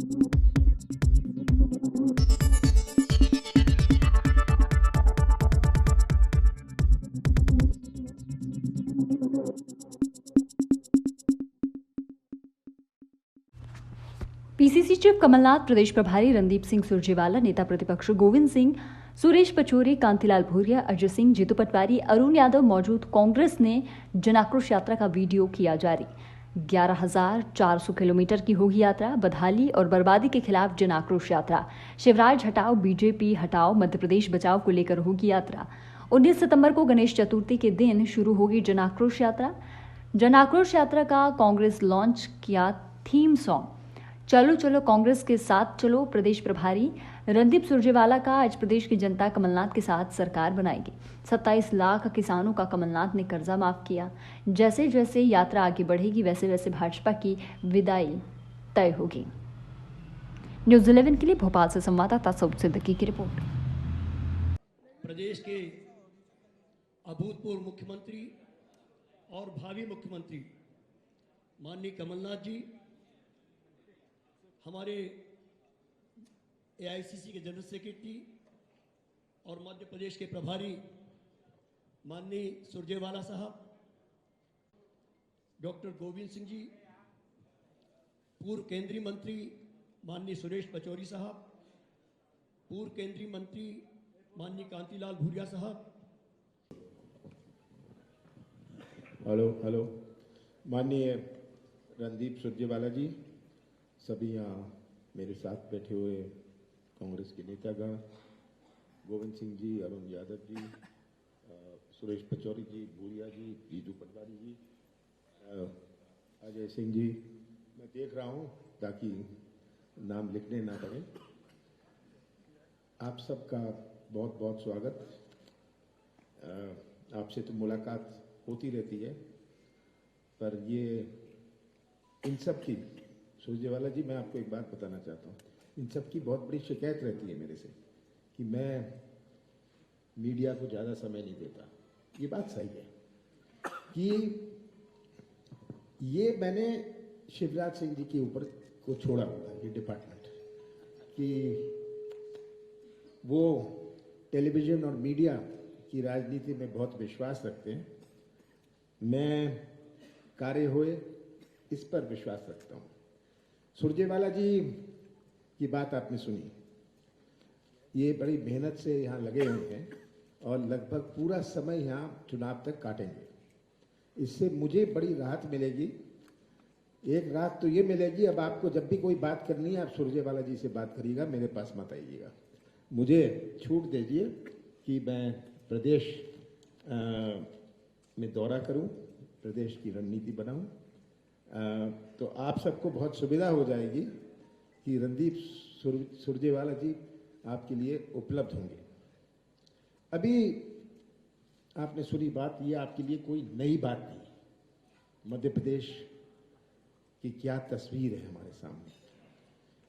PCC chief Kamal Nath, प्रदेश प्रभारी रणदीप सिंह सुरजेवाला, नेता प्रतिपक्ष गोविंद सिंह, सुरेश पचौरी, कांतिलाल भूरिया, अजय सिंह, जीतू पटवारी, अरुण यादव मौजूद। कांग्रेस ने जन आक्रोश यात्रा का वीडियो किया जारी। 11,400 किलोमीटर की होगी यात्रा। बदहाली और बर्बादी के खिलाफ जन आक्रोश यात्रा। शिवराज हटाओ, बीजेपी हटाओ, मध्य प्रदेश बचाओ को लेकर होगी यात्रा। 19 सितंबर को गणेश चतुर्थी के दिन शुरू होगी जन आक्रोश यात्रा। जन आक्रोश यात्रा का कांग्रेस लॉन्च किया थीम सॉन्ग चलो चलो कांग्रेस के साथ चलो। प्रदेश प्रभारी रणदीप सुरजेवाला का आज प्रदेश की जनता कमलनाथ के साथ सरकार बनाएगी। 27 लाख किसानों का कमलनाथ ने कर्जा माफ किया। जैसे जैसे यात्रा आगे बढ़ेगी वैसे वैसे भाजपा की विदाई तय होगी। न्यूज़ 11 के लिए भोपाल से संवाददाता सऊद सिद्दीकी की रिपोर्ट। प्रदेश के अभूतपूर्व मुख्यमंत्री और भावी मुख्यमंत्री माननीय कमलनाथ जी, हमारे एआईसीसी के जनरल सेक्रेटरी और मध्य प्रदेश के प्रभारी माननीय सुरजेवाला साहब, डॉक्टर गोविंद सिंह जी, पूर्व केंद्रीय मंत्री माननीय सुरेश पचौरी साहब, पूर्व केंद्रीय मंत्री माननीय कांतिलाल भूरिया साहब। हेलो माननीय रणदीप सुरजेवाला जी, सभी यहाँ मेरे साथ बैठे हुए कांग्रेस के नेतागण, गोविंद सिंह जी, अरुण यादव जी, सुरेश पचौरी जी, भूरिया जी, जीतू पटवारी जी, अजय सिंह जी, मैं देख रहा हूँ ताकि नाम लिखने ना पड़े। आप सबका बहुत बहुत स्वागत। आपसे तो मुलाकात होती रहती है, पर ये इन सब की, सुरजेवाला जी, मैं आपको एक बात बताना चाहता हूँ। इन सब की बहुत बड़ी शिकायत रहती है मेरे से कि मैं मीडिया को ज़्यादा समय नहीं देता। ये बात सही है कि ये मैंने शिवराज सिंह जी के ऊपर को छोड़ा हुआ है, ये डिपार्टमेंट, कि वो टेलीविज़न और मीडिया की राजनीति में बहुत विश्वास रखते हैं। मैं कार्य हुए इस पर विश्वास रखता हूँ। सुरजेवाला जी की बात आपने सुनी, ये बड़ी मेहनत से यहाँ लगे हुए हैं और लगभग पूरा समय यहाँ चुनाव तक काटेंगे। इससे मुझे बड़ी राहत मिलेगी। एक राहत तो ये मिलेगी, अब आपको जब भी कोई बात करनी है आप सुरजेवाला जी से बात करिएगा, मेरे पास मत आइएगा। मुझे छूट दीजिए कि मैं प्रदेश में दौरा करूं, प्रदेश की रणनीति बनाऊं, तो आप सबको बहुत सुविधा हो जाएगी कि रणदीप सुरजेवाला जी आपके लिए उपलब्ध होंगे। अभी आपने सुनी बात, ये आपके लिए कोई नई बात नहीं। मध्य प्रदेश की क्या तस्वीर है हमारे सामने,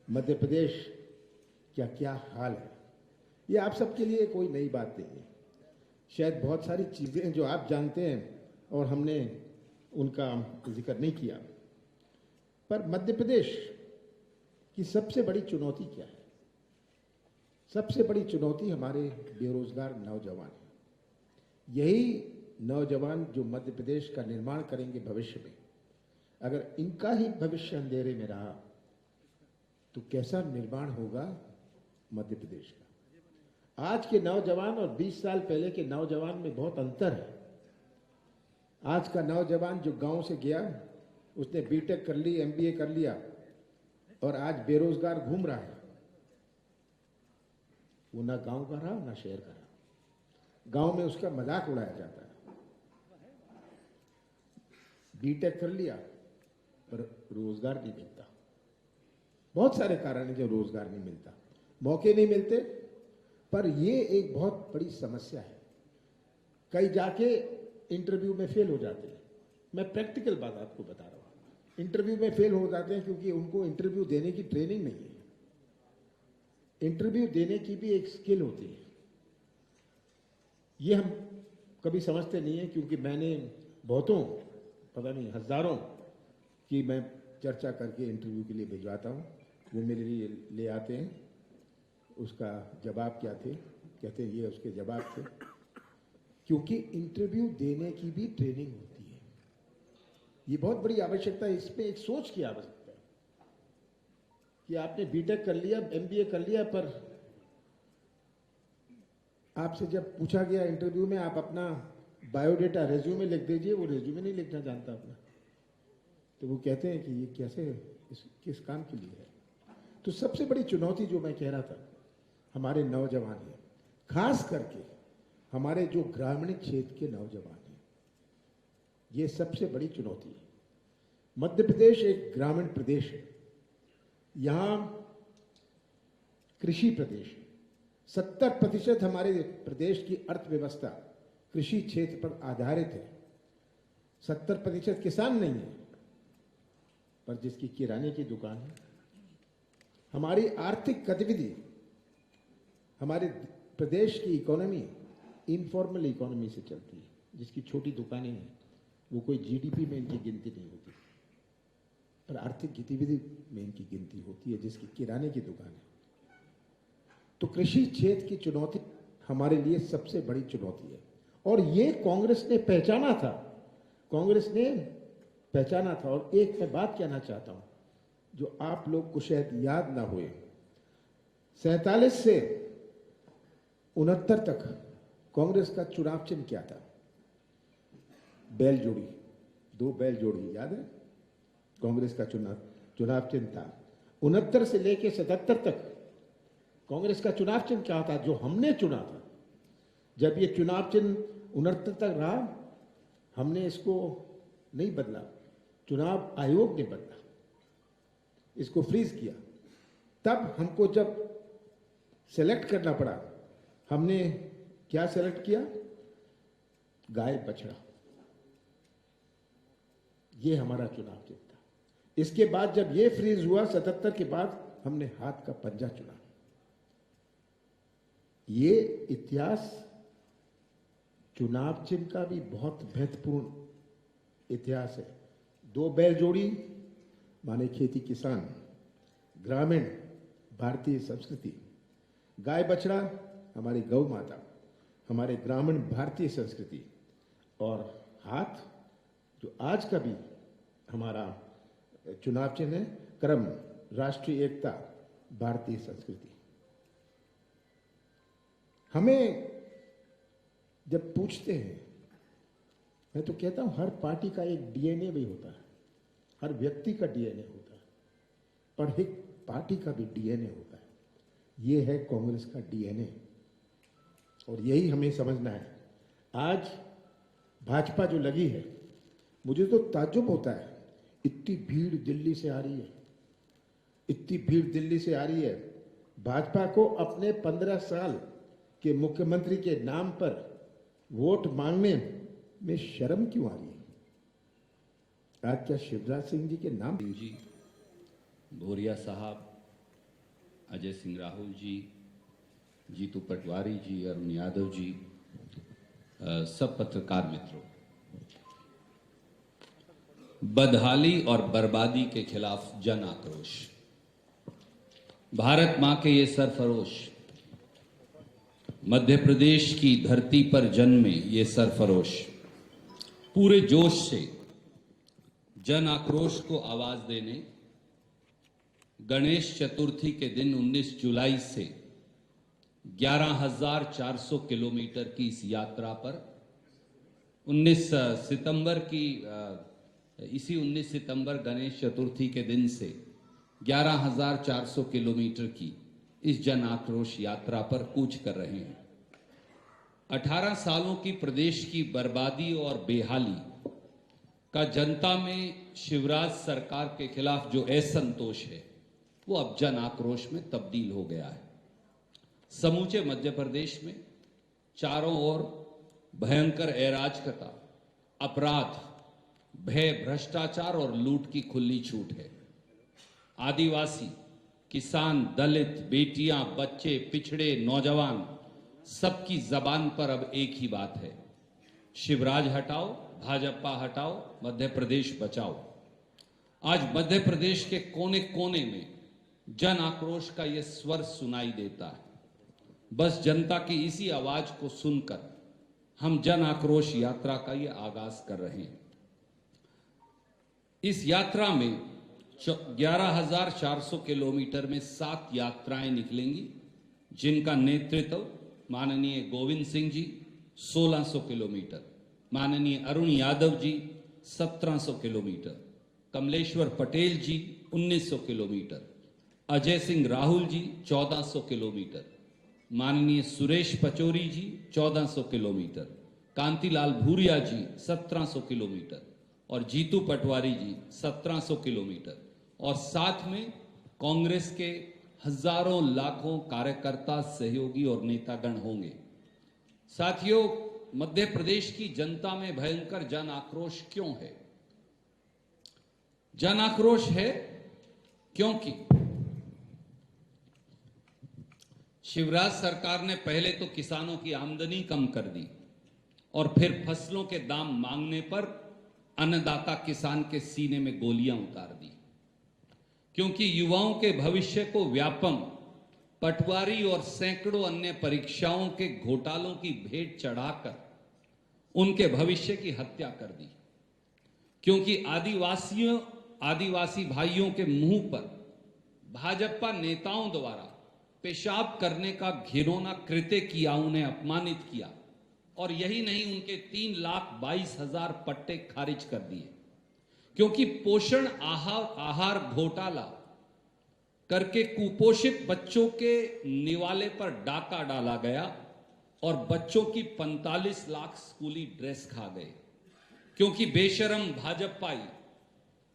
मध्य प्रदेश क्या क्या हाल है, ये आप सबके लिए कोई नई बात नहीं है। शायद बहुत सारी चीज़ें जो आप जानते हैं और हमने उनका जिक्र नहीं किया, पर मध्य प्रदेश की सबसे बड़ी चुनौती क्या है? सबसे बड़ी चुनौती हमारे बेरोजगार नौजवान हैं। यही नौजवान जो मध्य प्रदेश का निर्माण करेंगे भविष्य में। अगर इनका ही भविष्य अंधेरे में रहा तो कैसा निर्माण होगा मध्य प्रदेश का? आज के नौजवान और 20 साल पहले के नौजवान में बहुत अंतर है। आज का नौजवान जो गांव से गया, उसने बीटेक कर ली, एमबीए कर लिया और आज बेरोजगार घूम रहा है, वो ना गांव का रहा ना शहर का रहा। गांव में उसका मजाक उड़ाया जाता है। बीटेक कर लिया पर रोजगार नहीं मिलता। बहुत सारे कारण हैं जो रोजगार नहीं मिलता, मौके नहीं मिलते, पर ये एक बहुत बड़ी समस्या है। कई जाके इंटरव्यू में फेल हो जाते हैं। मैं प्रैक्टिकल बात आपको बता रहा हूँ। इंटरव्यू में फेल हो जाते हैं क्योंकि उनको इंटरव्यू देने की ट्रेनिंग नहीं है। इंटरव्यू देने की भी एक स्किल होती है, ये हम कभी समझते नहीं है, क्योंकि मैंने बहुतों, पता नहीं हजारों की मैं चर्चा करके इंटरव्यू के लिए भिजवाता हूँ वो मेरे लिए ले आते हैं। उसका जवाब क्या थे, कहते हैं ये उसके जवाब थे। क्योंकि इंटरव्यू देने की भी ट्रेनिंग होती है, ये बहुत बड़ी आवश्यकता है। इसमें एक सोच की आवश्यकता है कि आपने बीटेक कर लिया, एमबीए कर लिया, पर आपसे जब पूछा गया इंटरव्यू में आप अपना बायोडेटा रेज्यूमे लिख दीजिए, वो रेज्यूमे नहीं लिखना जानता अपना, तो वो कहते हैं कि ये कैसे, किस काम के लिए है। तो सबसे बड़ी चुनौती जो मैं कह रहा था, हमारे नौजवान हैं, खास करके हमारे जो ग्रामीण क्षेत्र के नौजवान हैं, ये सबसे बड़ी चुनौती है। मध्य प्रदेश एक ग्रामीण प्रदेश है, यहाँ कृषि प्रदेश है। 70% हमारे प्रदेश की अर्थव्यवस्था कृषि क्षेत्र पर आधारित है। 70% किसान नहीं है, पर जिसकी किराने की दुकान है। हमारी आर्थिक गतिविधि, हमारे प्रदेश की इकोनॉमी इनफॉर्मल इकोनॉमी से चलती है। जिसकी छोटी दुकानें हैं वो कोई जीडीपी में इनकी गिनती नहीं होती, पर आर्थिक गतिविधि में इनकी गिनती होती है, जिसकी किराने की दुकान है। तो कृषि क्षेत्र की चुनौती हमारे लिए सबसे बड़ी चुनौती है, और ये कांग्रेस ने पहचाना था। और एक मैं बात कहना चाहता हूं जो आप लोग को शायद याद ना हुए। 47 से 69 तक कांग्रेस का चुनाव चिन्ह क्या था? बैल जोड़ी, 2 बैल जोड़ी, याद है? कांग्रेस का चुनाव चिन्ह था। 69 से लेकर 77 तक कांग्रेस का चुनाव चिन्ह क्या था, जो हमने चुना था। जब ये चुनाव चिन्ह 69 तक रहा, हमने इसको नहीं बदला, चुनाव आयोग ने बदला, इसको फ्रीज किया। तब हमको जब सेलेक्ट करना पड़ा, हमने क्या सेलेक्ट किया? गाय बछड़ा, ये हमारा चुनाव चिन्ह था। इसके बाद जब ये फ्रीज हुआ 77 के बाद, हमने हाथ का पंजा चुना। ये इतिहास चुनाव चिन्ह का भी बहुत महत्वपूर्ण इतिहास है। 2 बैल जोड़ी माने खेती किसान, ग्रामीण भारतीय संस्कृति, गाय बछड़ा हमारी गौ माता, हमारे ग्रामीण भारतीय संस्कृति, और हाथ जो आज का भी हमारा चुनाव चिन्ह है, क्रम राष्ट्रीय एकता भारतीय संस्कृति। हमें जब पूछते हैं, मैं तो कहता हूं हर पार्टी का एक डीएनए भी होता है, हर व्यक्ति का डीएनए होता है, पर एक पार्टी का भी डीएनए होता है। ये है कांग्रेस का डीएनए, और यही हमें समझना है। आज भाजपा जो लगी है, मुझे तो ताज्जुब होता है, इतनी भीड़ दिल्ली से आ रही है, इतनी भीड़ दिल्ली से आ रही है। भाजपा को अपने 15 साल के मुख्यमंत्री के नाम पर वोट मांगने में शर्म क्यों आ रही है? आज क्या शिवराज सिंह जी के नाम? जी, भूरिया साहब, अजय सिंह राहुल जी, जीतू पटवारी जी, अरुण यादव जी, सब पत्रकार मित्रों, बदहाली और बर्बादी के खिलाफ जन आक्रोश। भारत मां के ये सरफरोश, मध्य प्रदेश की धरती पर जन्मे ये सरफरोश पूरे जोश से जन आक्रोश को आवाज देने गणेश चतुर्थी के दिन 19 जुलाई से 11,400 किलोमीटर की इस यात्रा पर 19 सितंबर गणेश चतुर्थी के दिन से 11,400 किलोमीटर की इस जन आक्रोश यात्रा पर कूच कर रहे हैं। 18 सालों की प्रदेश की बर्बादी और बेहाली का जनता में शिवराज सरकार के खिलाफ जो असंतोष है, वो अब जन आक्रोश में तब्दील हो गया है। समूचे मध्य प्रदेश में चारों ओर भयंकर अराजकता, अपराध, भय, भ्रष्टाचार और लूट की खुली छूट है। आदिवासी, किसान, दलित, बेटियां, बच्चे, पिछड़े, नौजवान, सबकी जबान पर अब एक ही बात है, शिवराज हटाओ, भाजपा हटाओ, मध्य प्रदेश बचाओ। आज मध्य प्रदेश के कोने कोने में जन आक्रोश का यह स्वर सुनाई देता है। बस जनता की इसी आवाज को सुनकर हम जन आक्रोश यात्रा का ये आगाज कर रहे हैं। इस यात्रा में 11,400 किलोमीटर में 7 यात्राएं निकलेंगी, जिनका नेतृत्व माननीय गोविंद सिंह जी 1600 किलोमीटर, माननीय अरुण यादव जी 1700 किलोमीटर, कमलेश्वर पटेल जी 1900 किलोमीटर, अजय सिंह राहुल जी 1400 किलोमीटर, माननीय सुरेश पचौरी जी 1400 किलोमीटर, कांतिलाल भूरिया जी 1700 किलोमीटर और जीतू पटवारी जी 1700 किलोमीटर, और साथ में कांग्रेस के हजारों लाखों कार्यकर्ता, सहयोगी और नेतागण होंगे। साथियों, मध्य प्रदेश की जनता में भयंकर जन आक्रोश क्यों है? जन आक्रोश है क्योंकि शिवराज सरकार ने पहले तो किसानों की आमदनी कम कर दी और फिर फसलों के दाम मांगने पर अन्नदाता किसान के सीने में गोलियां उतार दी, क्योंकि युवाओं के भविष्य को व्यापम, पटवारी और सैकड़ों अन्य परीक्षाओं के घोटालों की भेंट चढ़ाकर उनके भविष्य की हत्या कर दी, क्योंकि आदिवासी भाइयों के मुंह पर भाजपा नेताओं द्वारा पेशाब करने का घिनौना कृत्य किया, उन्हें अपमानित किया, और यही नहीं, उनके 3,22,000 पट्टे खारिज कर दिए, क्योंकि पोषण आहार घोटाला करके कुपोषित बच्चों के निवाले पर डाका डाला गया और बच्चों की 45 लाख स्कूली ड्रेस खा गए, क्योंकि बेशरम भाजपाई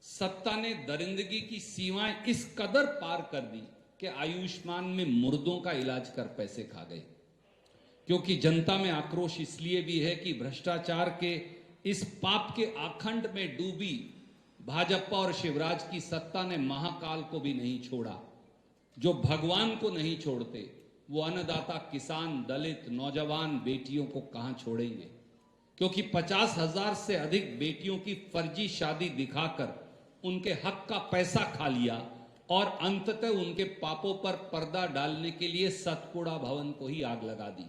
सत्ता ने दरिंदगी की सीमाएं इस कदर पार कर दी कि आयुष्मान में मुर्दों का इलाज कर पैसे खा गए। क्योंकि जनता में आक्रोश इसलिए भी है कि भ्रष्टाचार के इस पाप के आखंड में डूबी भाजपा और शिवराज की सत्ता ने महाकाल को भी नहीं छोड़ा। जो भगवान को नहीं छोड़ते, वो अन्नदाता किसान, दलित, नौजवान बेटियों को कहां छोड़ेंगे? क्योंकि 50,000 से अधिक बेटियों की फर्जी शादी दिखाकर उनके हक का पैसा खा लिया और अंततः उनके पापों पर पर्दा डालने के लिए सतपुड़ा भवन को ही आग लगा दी।